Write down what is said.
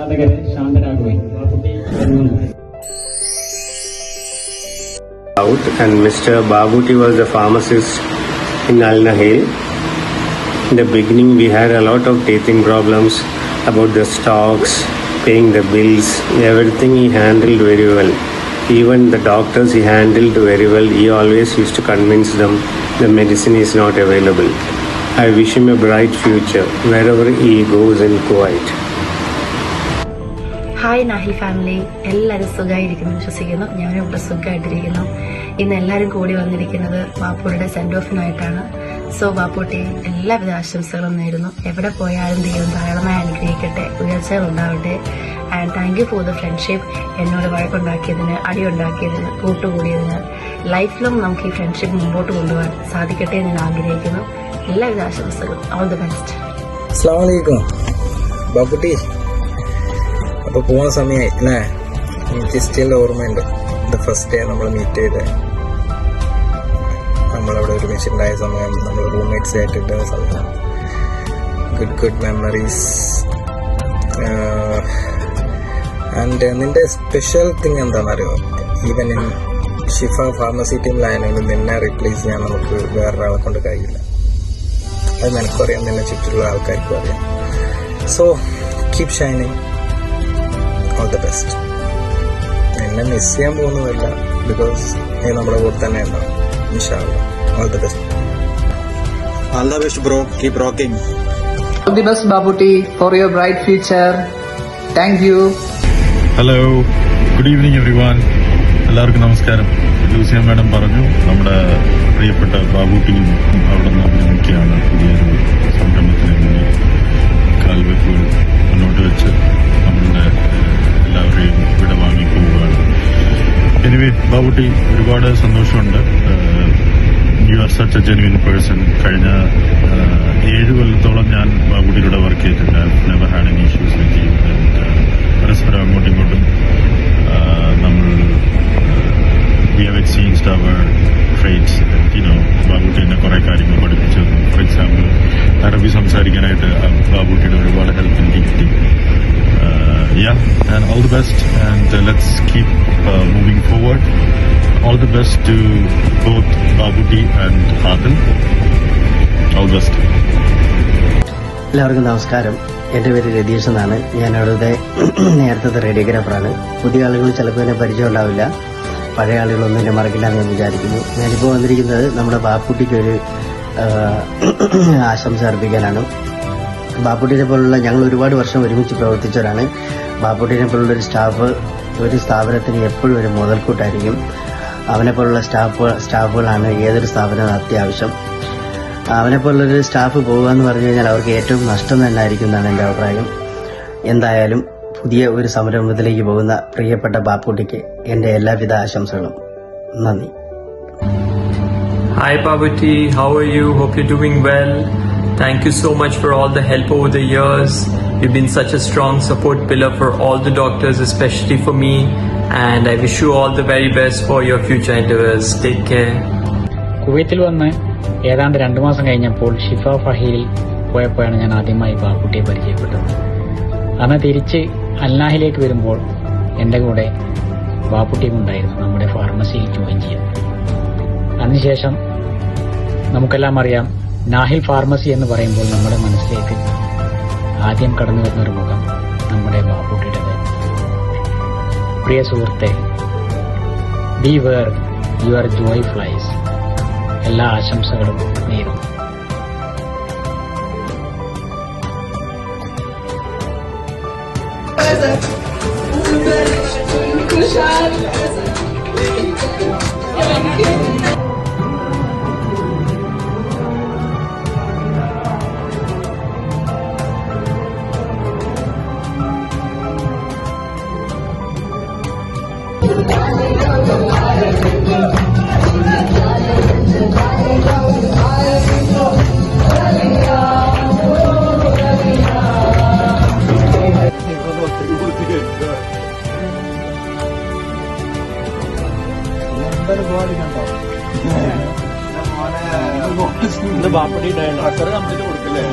ആരാധകരെ ശാന്തരാകുവാൻ And Mr. Babuti was the pharmacist in Al Nahil. In the beginning, we had a lot of teething problems about the stocks, paying the bills, everything he handled very well. Even the doctors he handled very well. He always used to convince them the medicine is not available. I wish him a bright future wherever he goes in Kuwait. Hi Nahil family, എല്ലാവരും സുഖമായിരിക്കുന്നു വിശ്വസിക്കുന്നു. ഞാനും ഇവിടെ സുഖമായിട്ടിരിക്കുന്നു. ഇന്ന് എല്ലാവരും കൂടി വന്നിരിക്കുന്നത് ബാപ്പുയുടെ സെൻഡ് ഓഫിനായിട്ടാണ്. സോ ബാപ്പുട്ടി എല്ലാവിധ ആശംസകളും നേരുന്നു. എവിടെ പോയാലും ദൈവം ധാരാളമായി അനുഗ്രഹിക്കട്ടെ, ഉയർച്ചകൾ ഉണ്ടാവട്ടെ. And thank you for the friendship. എന്നോട് വഴക്കുണ്ടാക്കിയതിന്, അടിയുണ്ടാക്കിയതിന്, കൂട്ടുകൂടിയതിന്. ലൈഫ് ലോങ് നമുക്ക് ഈ ഫ്രണ്ട്ഷിപ്പ് മുമ്പോട്ട് കൊണ്ടുപോകാൻ സാധിക്കട്ടെ എന്ന് ഞാൻ ആഗ്രഹിക്കുന്നു. എല്ലാവിധ ആശംസകളും. All the best. അസ്സലാമു അലൈക്കും ബാപ്പുട്ടി. അപ്പോൾ പോകുന്ന സമയമായി അല്ലേ? എനിക്ക് സ്റ്റിൽ ഓർമ്മയുണ്ട് ദ ഫസ്റ്റ് ഡേ നമ്മൾ മീറ്റ് ചെയ്ത് നമ്മളവിടെ ഒരുമിച്ചുണ്ടായ സമയം, നമ്മൾ റൂംമേറ്റ്സ് ആയിട്ടിട്ട സമയം. Good memories. ആൻഡ് നിന്റെ സ്പെഷ്യൽ തിങ് എന്താണെന്നറിയോ? ഈവൻ ഇൻ ഷിഫ ഫാർമസി ടീമിലായാലും നിന്നെ റീപ്ലേസ് ചെയ്യാൻ നമുക്ക് വേറൊരാളെ കൊണ്ട് കഴിയില്ല. അത് നിനക്കറിയാം, നിന്നെ ചുറ്റുള്ള ആൾക്കാർക്കും അറിയാം. So keep shining. All the best. എന്നെ മിസ് ചെയ്യാൻ പോകുന്നതല്ല, ബിക്കോസ് നീ നമ്മുടെ കൂടെ തന്നെ ഉണ്ടാവും. ഇൻഷാ അല്ലാഹ്. All the best. All the best, bro. Keep rocking. All the best, Babuti, for your bright future. Thank you. Hello, good evening everyone. എല്ലാവർക്കും നമസ്കാരം. ലൂസിയ മാഡം പറഞ്ഞു നമ്മുടെ പ്രിയപ്പെട്ട ബാബുട്ടിയും അവിടെ നിന്ന് അഭിനന്ദിക്കുകയാണ്. പുതിയൊരു സംരംഭത്തിന് മുന്നിൽ കാൽവെപ്പുകൾ മുന്നോട്ട് വെച്ച് നമ്മളുടെ എല്ലാവരെയും ഇവിടെ വാങ്ങി പോവുകയാണ്. എനിവേ ബാബുട്ടി, ഒരുപാട് സന്തോഷമുണ്ട്. You are such a genuine person. കഴിഞ്ഞ 7 കൊല്ലത്തോളം ഞാൻ ബാബുട്ടിയിലൂടെ വർക്ക് ചെയ്തിട്ടുണ്ട്. I never had any issues with you. പരസ്പരം അങ്ങോട്ടും ഇങ്ങോട്ടും നമ്മൾ we have exchanged our trades. Babutti എന്നെ കുറെ കാര്യങ്ങൾ പഠിപ്പിച്ചു. ഫോർ എക്സാമ്പിൾ, അറബി സംസാരിക്കാനായിട്ട് ബാബുട്ടിയുടെ ഒരുപാട് ഹെൽപ്പ് എനിക്ക് കിട്ടി. And all the best, and let's keep moving forward. All the best to both Babuti and Adil. All the best. എല്ലാവർക്കും നമസ്കാരം. എൻ്റെ പേര് രതീഷ് എന്നാണ്. ഞാൻ അവിടുത്തെ നേരത്തെ റേഡിയോഗ്രാഫറാണ്. പുതിയ ആളുകൾ ചിലപ്പോൾ എന്നെ പരിചയം ഉണ്ടാവില്ല, പഴയ ആളുകളൊന്നും എന്നെ മറക്കില്ല എന്ന് ഞാൻ വിചാരിക്കുന്നു. ഞാനിപ്പോൾ വന്നിരിക്കുന്നത് നമ്മുടെ ബാപ്പുട്ടിക്കൊരു ആശംസ അർപ്പിക്കാനാണ്. ബാപ്പുട്ടിനെ പോലുള്ള ഞങ്ങൾ ഒരുപാട് വർഷം ഒരുമിച്ച് പ്രവർത്തിച്ചവരാണ്. ബാപ്പുട്ടിനെ പോലുള്ള ഒരു സ്ഥാപനത്തിന് എപ്പോഴും ഒരു മുതൽക്കൂട്ടായിരിക്കും. അവനെപ്പോലുള്ള സ്റ്റാഫുകളാണ് ഏതൊരു സ്ഥാപനവും അത്യാവശ്യം. അവനെപ്പോലുള്ളൊരു സ്റ്റാഫ് പോകുക എന്ന് പറഞ്ഞു കഴിഞ്ഞാൽ അവർക്ക് ഏറ്റവും നഷ്ടം തന്നെ ആയിരിക്കും എന്നാണ് എൻ്റെ അഭിപ്രായം. എന്തായാലും പുതിയ ഒരു സംരംഭത്തിലേക്ക് പോകുന്ന പ്രിയപ്പെട്ട ബാപ്പുട്ടിക്ക് എൻ്റെ എല്ലാവിധ ആശംസകളും. നന്ദി. Hi Babuti, how are you? Hope you're doing well. Thank you so much for all the help over the years. You've been such a strong support pillar for all the doctors, especially for me. And I wish you all the very best for your future endeavors. Take care. കുവൈത്തിൽ വന്ന് ഏതാണ്ട് 2 മാസം കഴിഞ്ഞപ്പോൾ ഷിഫ ഫഹീലിൽ പോയപ്പോഴാണ് ഞാൻ ആദ്യമായി ബാപ്പുട്ടിയെ പരിചയപ്പെട്ടത്. അന്ന് തിരിച്ച് അൽനാഹിലേക്ക് വരുമ്പോൾ എൻ്റെ കൂടെ ബാപ്പുട്ടിയും ഉണ്ടായിരുന്നു നമ്മുടെ ഫാർമസിയിൽ ജോയിൻ ചെയ്യാൻ. അതിനുശേഷം നമുക്കെല്ലാം അറിയാം, നാഹിൽ ഫാർമസി എന്ന് പറയുമ്പോൾ നമ്മുടെ മനസ്സിലേക്ക് ആദ്യം കടന്നു വരുന്നൊരു മുഖം നമ്മുടെ ബാപ്പുട്ടിയുടേത്. പ്രിയ സുഹൃത്തെ, be where your joy flies. എല്ലാ ആശംസകളും നേരുന്നു. ബാപ്പടി ഡയലോഗ് കൊടുക്കില്ലേ?